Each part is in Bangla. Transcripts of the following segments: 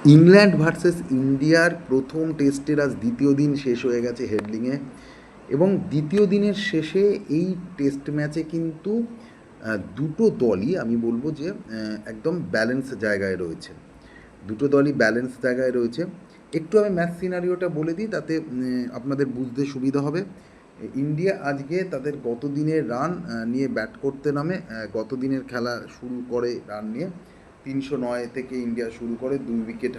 ইংল্যান্ড ভার্সেস ইন্ডিয়ার প্রথম টেস্টের আজ দ্বিতীয় দিন শেষ হয়ে গেছে হেডলিংয়ে, এবং দ্বিতীয় দিনের শেষে এই টেস্ট ম্যাচে কিন্তু দুটো দলই আমি বলবো যে একদম ব্যালেন্স জায়গায় রয়েছে। দুটো দলই ব্যালেন্স জায়গায় রয়েছে। একটু আমি ম্যাচ সিনারিওটা বলে দিই, তাতে আপনাদের বুঝতে সুবিধা হবে। ইন্ডিয়া আজকে তাদের গত দিনের রান নিয়ে ব্যাট করতে নামে। গত দিনের খেলা শুরু করে রান নিয়ে 309 থেকে ইন্ডিয়া শুরু করে 3 উইকেট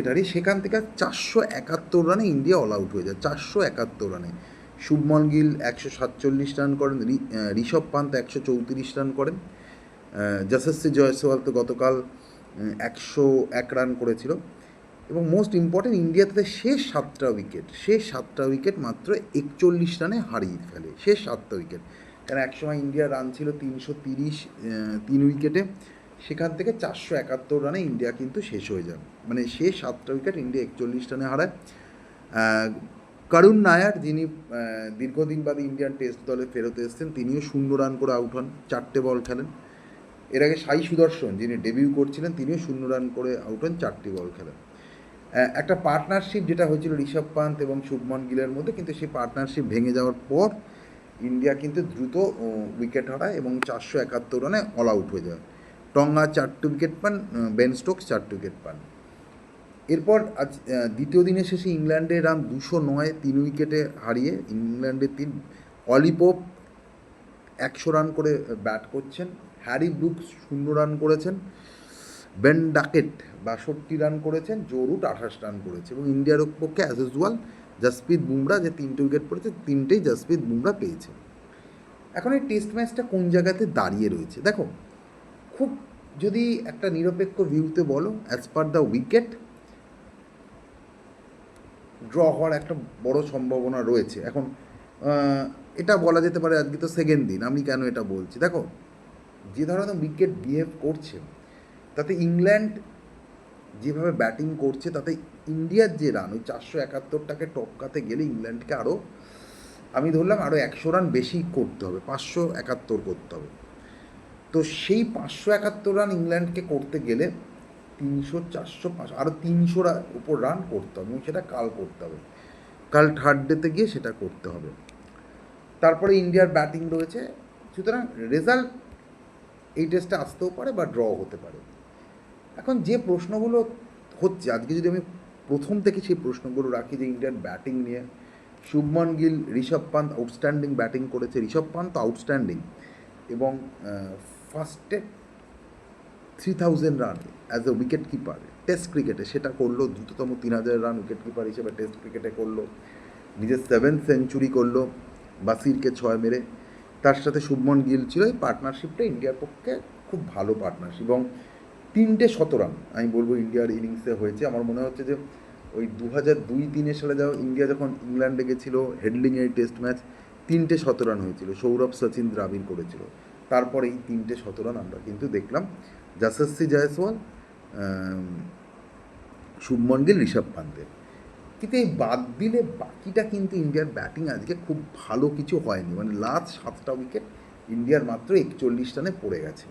হারিয়ে সেখান থেকে 471 রানে ইন্ডিয়া অল আউট হয়ে যায়। 471 রানে শুভমন গিল 147 রান করেন, ঋষভ পান্ত 134 রান করেন, যশস্বী জয়সওয়াল তো গতকাল 101 রান করেছিল। এবং মোস্ট ইম্পর্টেন্ট, ইন্ডিয়া তাদের শেষ সাতটা উইকেট মাত্র 41 রানে হারিয়ে ফেলে। শেষ 7টা উইকেট, কারণ একসময় ইন্ডিয়ার রান ছিল 330 3 উইকেটে, সেখান থেকে 471 রানে ইন্ডিয়া কিন্তু শেষ হয়ে যায়। মানে শেষ 7টা উইকেট ইন্ডিয়া 41 রানে হারায়। করুণ নায়ার, যিনি দীর্ঘদিন বাদে ইন্ডিয়ান টেস্ট দলে ফেরত এসেছেন, তিনিও 0 রান করে আউট হন, 4টে বল খেলেন। এর আগে সাই সুদর্শন, যিনি ডেবিউ করছিলেন, তিনিও 0 রান করে আউট হন, 4টি বল খেলেন। একটা পার্টনারশিপ যেটা হয়েছিল ঋষভ পান্ত এবং শুভমন গিলের মধ্যে, কিন্তু সেই পার্টনারশিপ ভেঙে যাওয়ার পর ইন্ডিয়া কিন্তু দ্রুত উইকেট হারায় এবং 471 রানে অল আউট হয়ে যায়। টঙ্গা 4টে উইকেট পান, বেন স্টোকস 4টে উইকেট পান। এরপর আজ দ্বিতীয় দিনের শেষে ইংল্যান্ডের রান 209, 3 উইকেটে হারিয়ে ইংল্যান্ডের অলি পোপ 100 রান করে ব্যাট করছেন, হ্যারি ব্রুকস 0 রান করেছেন, বেন ডাকেট 62 রান করেছেন, জো রুট 28 রান করেছে। এবং ইন্ডিয়ার পক্ষে অ্যাজ ইউজুয়াল জসপ্রীত বুমরা যে 3টে উইকেট পড়েছে, 3টেই জসপ্রীত বুমরা পেয়েছে। এখন এই টেস্ট ম্যাচটা কোন জায়গাতে দাঁড়িয়ে রয়েছে দেখো, খুব যদি একটা নিরপেক্ষ ভিউতে বলো, as per the wicket draw হওয়ার একটা বড় সম্ভাবনা রয়েছে। এখন এটা বলা যেতে পারে আজকে তো সেকেন্ড দিন, আমি কেন এটা বলছি দেখো, যে ধরনের উইকেট বিহেভ করছে তাতে ইংল্যান্ড যেভাবে ব্যাটিং করছে তাতে ইন্ডিয়ার যে রান, ওই 471টাকে টপকাতে গেলে ইংল্যান্ডকে আরও, আমি ধরলাম আরও 100 রান বেশি করতে হবে, 571 করতে হবে। তো সেই 571 রান ইংল্যান্ডকে করতে গেলে 300, 400, 500 আরও 300 উপর রান করতে হবে, এবং সেটা কাল করতে হবে। কাল থার্ড ডেতে গিয়ে সেটা করতে হবে। তারপরে ইন্ডিয়ার ব্যাটিং রয়েছে, সুতরাং রেজাল্ট এই টেস্টে আসতেও পারে বা ড্র হতে পারে। এখন যে প্রশ্নগুলো হচ্ছে আজকে, যদি আমি প্রথম থেকে সেই প্রশ্নগুলো রাখি যে ইন্ডিয়ান ব্যাটিং নিয়ে, শুভমন গিল, ঋষভ পান্ত আউটস্ট্যান্ডিং ব্যাটিং করেছে, ঋষভ পান্ত আউটস্ট্যান্ডিং, এবং ফার্স্টে 3000 run as a wicket keeper test ক্রিকেটে সেটা করলো, দ্রুততম 3000 রান উইকেট কিপার হিসেবে টেস্ট ক্রিকেটে করলো, নিজের 7th সেঞ্চুরি করলো বাসিরকে 6 মেরে। তার সাথে শুভমন গিল ছিল। এই পার্টনারশিপটা ইন্ডিয়ার পক্ষে খুব ভালো পার্টনারশিপ, এবং 3টে শতরান আমি বলবো ইন্ডিয়ার ইনিংসে হয়েছে। আমার মনে হচ্ছে যে ওই 2002-03 সালে যাও ইন্ডিয়া যখন ইংল্যান্ডে গেছিলো হেডলিংয়ে টেস্ট ম্যাচ, 3টে শতরান হয়েছিল, সৌরভ সচিন দ্রাবিড় করেছিল। তারপরে এই 3টে শতরান আমরা কিন্তু দেখলাম যশস্বী জয়সওয়াল, শুভমন গিল, ঋষভ পান্তের। কিন্তু এই বাদ দিলে বাকিটা কিন্তু ইন্ডিয়ার ব্যাটিং আজকে খুব ভালো কিছু হয়নি। মানে লাস্ট 7টা উইকেট ইন্ডিয়ার মাত্র 41 রানে পড়ে গেছে।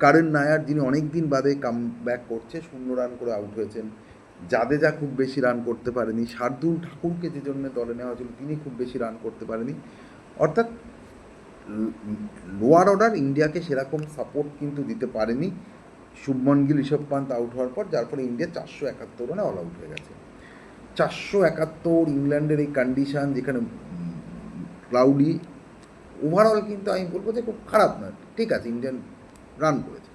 করুণ নায়ার, যিনি অনেক দিন বাদে কাম ব্যাক করছে, 0 রান করে আউট হয়েছেন। জাদেজা খুব বেশি রান করতে পারেনি। শার্দুল ঠাকুরকে যে জন্য দলে নেওয়া হয়েছিল তিনি খুব বেশি রান করতে পারেনি। অর্থাৎ লোয়ার অর্ডার ইন্ডিয়াকে সেরকম সাপোর্ট কিন্তু দিতে পারেনি শুভমন গিল, ঋষভ পান্ত আউট হওয়ার পর, যার ফলে ইন্ডিয়া 471 রানে অল আউট হয়ে গেছে। 471 ইংল্যান্ডের এই কন্ডিশান, যেখানে ক্লাউডি, ওভারঅল কিন্তু আমি বলবো যে খুব খারাপ নয়, ঠিক আছে, ইন্ডিয়ান রান করেছে।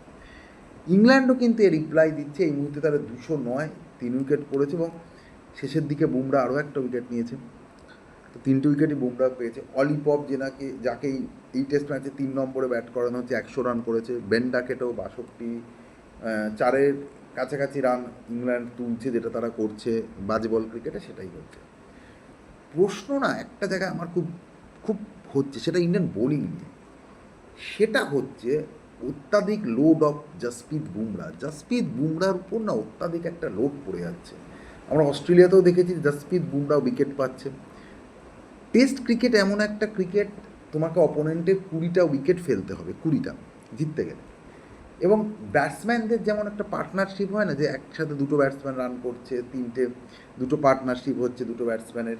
ইংল্যান্ডও কিন্তু এর রিপ্লাই দিচ্ছে। এই মুহূর্তে তারা 209, 3 উইকেট পড়েছে, এবং শেষের দিকে বুমরা আরও একটা উইকেট নিয়েছে। তো 3টে উইকেটই বুমরা পেয়েছে। অলি পপ, যাকে এই টেস্ট ম্যাচে 3 নম্বরে ব্যাট করানো হচ্ছে, 100 রান করেছে। বেন ডাকেটও 62, 4-এর কাছাকাছি রান ইংল্যান্ড তুলছে, যেটা তারা করছে বাজে বল ক্রিকেটে, সেটাই হচ্ছে। প্রশ্ন না একটা জায়গায় আমার খুব খুব হচ্ছে, সেটা ইন্ডিয়ান বোলিং নিয়ে। সেটা হচ্ছে অত্যাধিক লোড অফ জসপ্রীত বুমরার উপর না অত্যাধিক একটা লোড পড়ে যাচ্ছে। আমরা অস্ট্রেলিয়াতেও দেখেছি জসপ্রীত বুমরা উইকেট পাচ্ছে। টেস্ট ক্রিকেট এমন একটা ক্রিকেট, তোমাকে অপোনেন্টের 20টা উইকেট ফেলতে হবে, 20টা জিততে গেলে। এবং ব্যাটসম্যানদের যেমন একটা পার্টনারশিপ হয় না, যে একসাথে দুটো ব্যাটসম্যান রান করছে, দুটো পার্টনারশিপ হচ্ছে দুটো ব্যাটসম্যানের,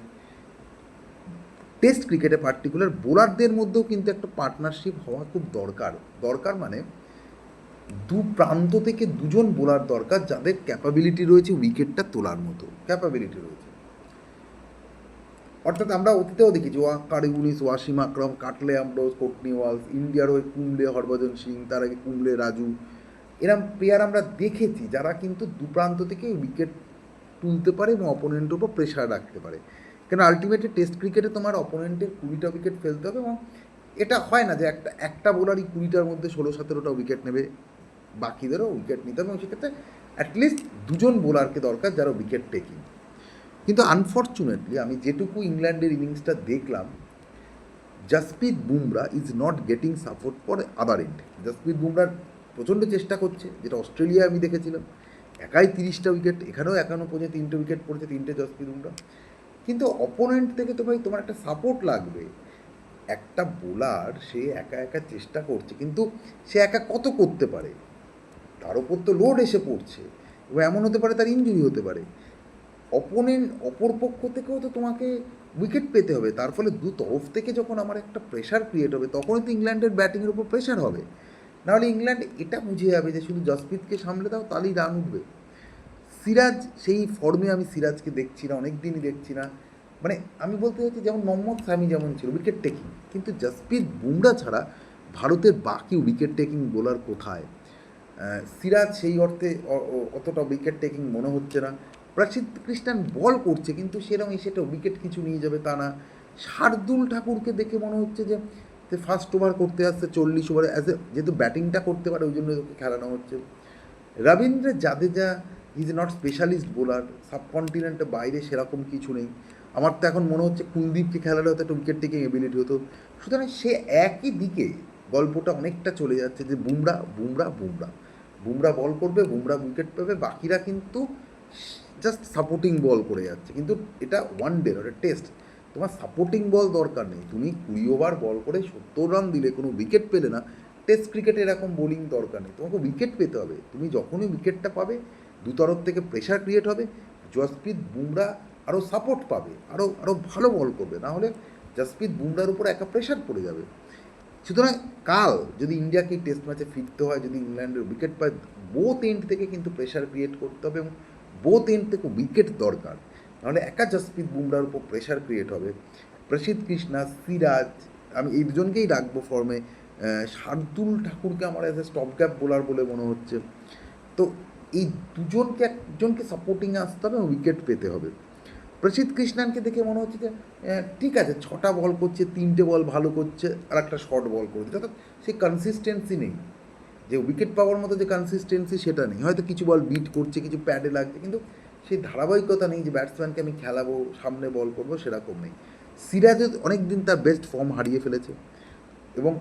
টেস্ট ক্রিকেটে পার্টিকুলার বোলারদের মধ্যেও কিন্তু একটা পার্টনারশিপ হওয়া খুব দরকার মানে দু প্রান্ত থেকে দুজন বোলার দরকার যাদের ক্যাপাবিলিটি রয়েছে উইকেটটা তোলার মতো ক্যাপাবিলিটি রয়েছে। অর্থাৎ আমরা অতীতেও দেখেছি ওয়াকার ইউনিস, ওয়াসিম আকরম, কাটলে অ্যামব্রোস, কোটনি ওয়ালস, ইন্ডিয়ার হয়ে কুম্বলে হরভজন সিং, তার আগে কুম্বলে রাজু, এরম প্লেয়ার আমরা দেখেছি যারা কিন্তু দু প্রান্ত থেকে উইকেট তুলতে পারে এবং অপোনেন্টের উপর প্রেশার রাখতে পারে। কেন আলটিমেটলি টেস্ট ক্রিকেটে তোমার অপোনেন্টের 20টা উইকেট ফেলতে হবে, এবং এটা হয় না যে একটা বোলারই 20টার মধ্যে 16-17টা উইকেট নেবে, বাকিদেরও উইকেট নিতে হবে, এবং সেক্ষেত্রে অ্যাটলিস্ট দুজন বোলারকে দরকার যারা উইকেট টেকিং। কিন্তু আনফর্চুনেটলি আমি যেটুকু ইংল্যান্ডের ইনিংসটা দেখলাম, Jasprit Bumrah is not getting support for other end. Jasprit বুমরার প্রচণ্ড চেষ্টা করছে, যেটা অস্ট্রেলিয়ায় আমি দেখেছিলাম, একাই 30টা উইকেট, এখানেও একানো পর্যন্ত 3টে উইকেট পড়েছে, 3টে জাসপ্রীত বুমরা। কিন্তু অপোনেন্ট থেকে তো ভাই তোমার একটা সাপোর্ট লাগবে। একটা বোলার সে একা একা চেষ্টা করছে, কিন্তু সে একা কত করতে পারে, তার ওপর তো লোড এসে পড়ছে, এবং এমন হতে পারে তার ইনজুরি হতে পারে। অপর পক্ষ থেকেও তো তোমাকে উইকেট পেতে হবে, তার ফলে দু তরফ থেকে যখন আমার একটা প্রেশার ক্রিয়েট হবে, তখনই তো ইংল্যান্ডের ব্যাটিংয়ের উপর প্রেশার হবে। নাহলে ইংল্যান্ড এটা বুঝে যাবে যে শুধু জাসপ্রীতকে সামলে দাও তাহলেই রান উঠবে। সিরাজ সেই ফর্মে আমি সিরাজকে দেখছি না, অনেক দিনই দেখছি না। মানে আমি বলতে চাইছি যেমন মোহাম্মদ শামি যেমন ছিল উইকেট টেকিং, কিন্তু জাসপ্রীত বুমরা ছাড়া ভারতের বাকি উইকেট টেকিং বোলার কোথায়? সিরাজ সেই অর্থে অতটা উইকেট টেকিং মনে হচ্ছে না। প্রসিদ্ধ কৃষ্ণান বল করছে, কিন্তু সেরকম সেটা উইকেট কিছু নিয়ে যাবে তা না। শার্দুল ঠাকুরকে দেখে মনে হচ্ছে যে ফার্স্ট ওভার করতে আসছে 40 ওভারে, যেহেতু ব্যাটিংটা করতে পারে ওই জন্য ওকে খেলানো হচ্ছে। Ravindra Jadeja is not specialist bowler, সাবকন্টিনেন্টের বাইরে সেরকম কিছু নেই। আমার তো এখন মনে হচ্ছে কুলদীপকে খেলালে হয়তো একটা উইকেট টেকিং এবিলিটি হতো। সুতরাং সে একই দিকে গল্পটা অনেকটা চলে যাচ্ছে যে বুমরা বুমরা বুমরা বুমরা বল করবে, বুমরা উইকেট পাবে, বাকিরা কিন্তু জাস্ট সাপোর্টিং বল করে যাচ্ছে। কিন্তু এটা ওয়ান ডে, ওটা টেস্ট, তোমার সাপোর্টিং বল দরকার নেই। তুমি 20 ওভার বল করে 70 রান দিলে কোনো উইকেট পেলে না। টেস্ট ক্রিকেটে এরকম বোলিং দরকার নেই, তোমাকে উইকেট পেতে হবে। তুমি যখনই উইকেটটা পাবে দু তরফ থেকে প্রেশার ক্রিয়েট হবে, জসপ্রীত বুমরা আরও সাপোর্ট পাবে, আরও ভালো বল করবে, না হলে জসপ্রীত বুমরার উপর একা প্রেশার পড়ে যাবে। সুতরাং কাল যদি ইন্ডিয়াকে টেস্ট ম্যাচে ফিরতে হয়, যদি ইংল্যান্ডের উইকেট পায়, বোথ এন্ড থেকে কিন্তু প্রেশার ক্রিয়েট করতে হবে, এবং বোথ এন্ড থেকে উইকেট দরকার। নাহলে একা জসপ্রীত বুমরার উপর প্রেশার ক্রিয়েট হবে। প্রসিদ্ধ কৃষ্ণা, সিরাজ, আমি এই দুজনকেই রাখবো ফর্মে। শার্দুল ঠাকুরকে আমার as a stop gap bowler বলে মনে হচ্ছে। তো এই একজনকে সাপোর্টিংয়ে আসতে হবে, উইকেট পেতে হবে। প্রসিদ্ধ কৃষ্ণানকে দেখে মনে হচ্ছে যে ঠিক আছে 6টা বল করছে, 3টে বল ভালো করছে, আর একটা শর্ট বল করছে, অর্থাৎ সেই কনসিস্টেন্সি নেই, যে উইকেট পাওয়ার মতো যে কনসিস্টেন্সি সেটা নেই। হয়তো কিছু বল বিট করছে, কিছু প্যাডে লাগছে, কিন্তু সেই ধারাবাহিকতা নেই যে ব্যাটসম্যানকে আমি খেলাবো, সামনে বল করবো, সেরকম নেই। সিরাজও অনেক দিন তার বেস্ট ফর্ম হারিয়ে ফেলেছে, এবং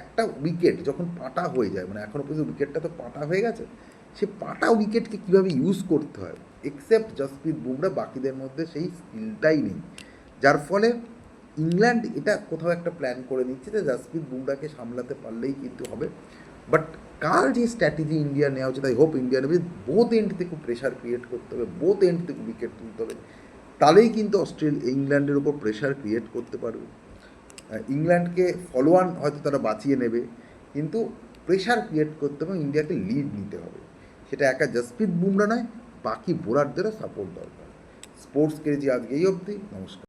একটা উইকেট যখন পাটা হয়ে যায়, মানে এখনও পর্যন্ত উইকেটটা তো পাটা হয়ে গেছে, সে পাটা উইকেটকে কীভাবে ইউজ করতে হয়, এক্সেপ্ট জসপ্রীত বুমরা বাকিদের মধ্যে সেই স্কিলটাই নেই। যার ফলে ইংল্যান্ড এটা কোথাও একটা প্ল্যান করে নিচ্ছে যে জসপ্রীত বুমরাকে সামলাতে পারলেই কিন্তু হবে। বাট কার যে স্ট্র্যাটেজি ইন্ডিয়া নেওয়া উচিত, আই হোপ ইন্ডিয়া নেবে, বোথ এন্ড থেকে প্রেশার ক্রিয়েট করতে হবে, বোথ এন্ড থেকে উইকেট তুলতে হবে, তাহলেই কিন্তু ইংল্যান্ডের উপর প্রেশার ক্রিয়েট করতে পারবে। ইংল্যান্ডকে ফলোয়ান হয়তো তারা বাঁচিয়ে নেবে, কিন্তু প্রেশার ক্রিয়েট করতে হবে, ইন্ডিয়াকে লিড নিতে হবে। সেটা একা জসপ্রীত বুমরা নয়, বাকি বোলারদেরও সাপোর্ট দরকার। স্পোর্টস ক্রেজি আজকে এই অবধি, নমস্কার।